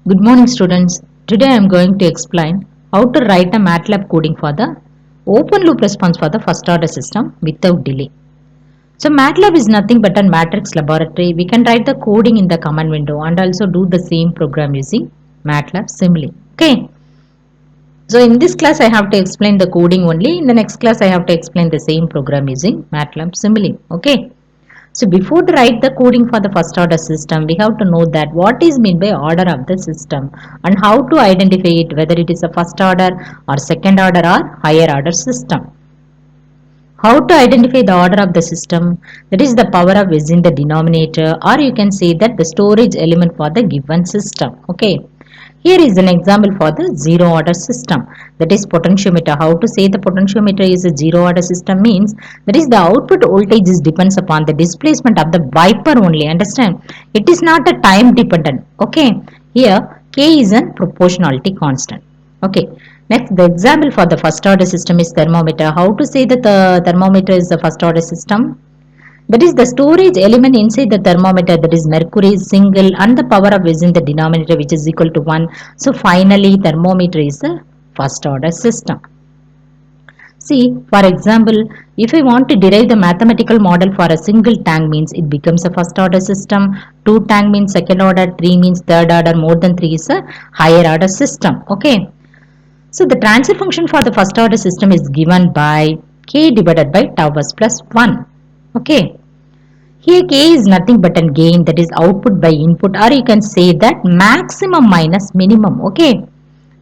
Good morning students. Today I am going to explain how to write a Matlab coding for the open loop response for the first order system without delay. So Matlab is nothing but a matrix laboratory. We can write the coding in the command window and also do the same program using Matlab Simile. Okay. So in this class I have to explain the coding only. In the next class I have to explain the same program using Matlab Simile. Okay. So before to write the coding for the first order system, we have to know that what is meant by order of the system and how to identify it, whether it is a first order or second order or higher order system. How to identify the order of the system? That is the power of is in the denominator, or you can say that the storage element for the given system. Okay. Here is an example for the zero order system, that is potentiometer. How to say the potentiometer is a zero order system means that is the output voltage is depends upon the displacement of the wiper only. Understand? It is not a time dependent. Okay. Here K is a proportionality constant. Okay. Next, the example for the first order system is thermometer. How to say that the thermometer is the first order system? That is the storage element inside the thermometer, that is mercury is single and the power of is in the denominator which is equal to 1. So finally thermometer is the first order system. See, for example, if I want to derive the mathematical model for a single tank means it becomes a first order system, two tank means second order, three means third order, more than three is a higher order system. Okay. So the transfer function for the first order system is given by k divided by tau s plus 1. Okay. Here k is nothing but a gain, that is output by input, or you can say that maximum minus minimum. Okay.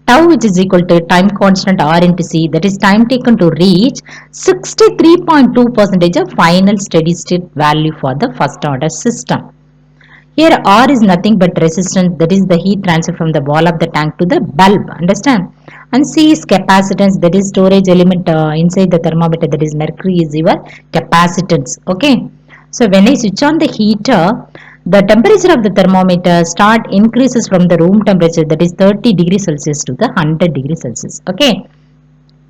Tau which is equal to time constant r into c, that is time taken to reach 63.2% of final steady state value for the first order system. Here R is nothing but resistance, that is the heat transfer from the wall of the tank to the bulb. Understand? And C is capacitance, that is storage element inside the thermometer, that is mercury is your capacitance. Okay. So when I switch on the heater, the temperature of the thermometer start increases from the room temperature, that is 30 degrees Celsius to the 100 degrees Celsius. Okay.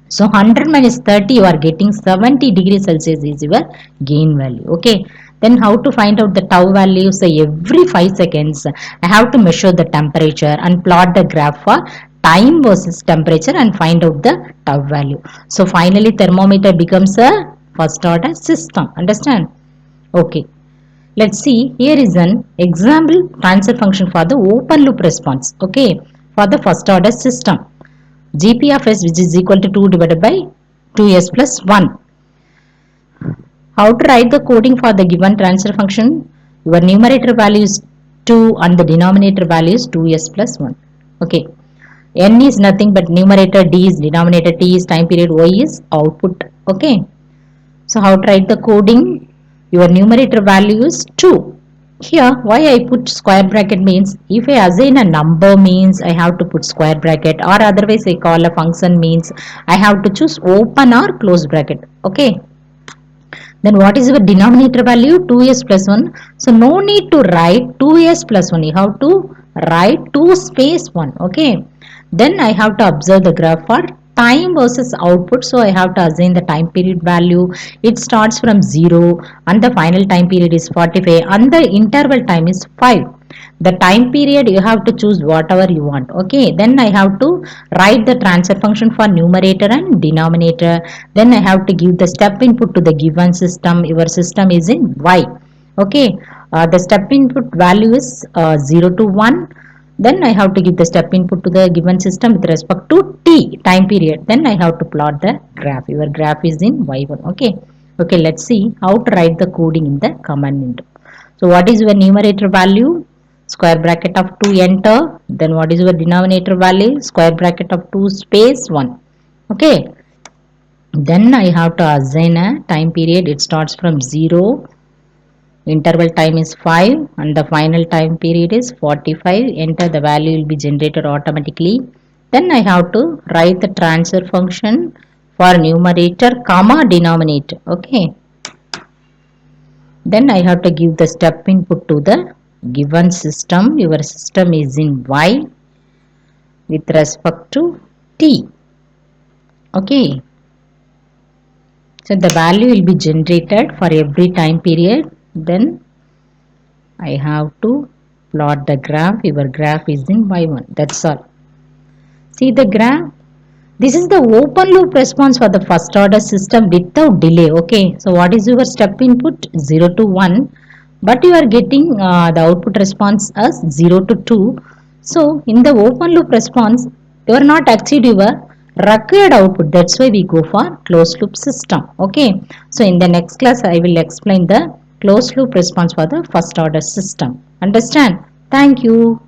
So 100 minus 30 you are getting 70 degrees Celsius is your gain value. Okay. Then how to find out the tau value? So every 5 seconds I have to measure the temperature and plot the graph for time versus temperature and find out the tau value. So finally thermometer becomes a first order system. Understand? Okay. Let's see, here is an example transfer function for the open loop response. Okay. For the first order system. Gp of s which is equal to 2 divided by 2s plus 1. How to write the coding for the given transfer function? Your numerator value is 2 and the denominator value is 2s plus 1. Okay. N is nothing but numerator, D is denominator, T is time period, Y is output. Okay. So how to write the coding? Your numerator value is 2. Here why I put square bracket means if I assign a number means I have to put square bracket, or otherwise I call a function means I have to choose open or close bracket. Okay. Then what is your denominator value? 2s plus 1. So no need to write 2s plus 1. You have to write 2 space 1. Okay. Then I have to observe the graph for time versus output. So I have to assign the time period value. It starts from 0 and the final time period is 45 and the interval time is 5. The time period you have to choose whatever you want. Okay. Then I have to write the transfer function for numerator and denominator. Then I have to give the step input to the given system. Your system is in Y. Okay. The step input value is 0 to 1. Then I have to give the step input to the given system with respect to t time period. Then I have to plot the graph. Your graph is in y1. Okay. Okay, let's see how to write the coding in the command window. So what is your numerator value? Square bracket of 2 enter. Then what is your denominator value? Square bracket of 2 space 1. Okay. Then I have to assign a time period. It starts from 0. Interval time is 5 and the final time period is 45. Enter, the value will be generated automatically. Then I have to write the transfer function for numerator comma denominator. Okay. Then I have to give the step input to the given system. Your system is in Y with respect to T. Okay. So the value will be generated for every time period. Then I have to Plot the graph. Your graph is in y1. That's all. See the graph. This is the open loop response for the first order system without delay. Okay. So what is your step input? 0 to 1. But you are getting the output response as 0 to 2. So in the open loop response, you are not achieved your required output. That's why we go for closed loop system. Okay. So in the next class, I will explain the closed loop response for the first order system. Understand? Thank you.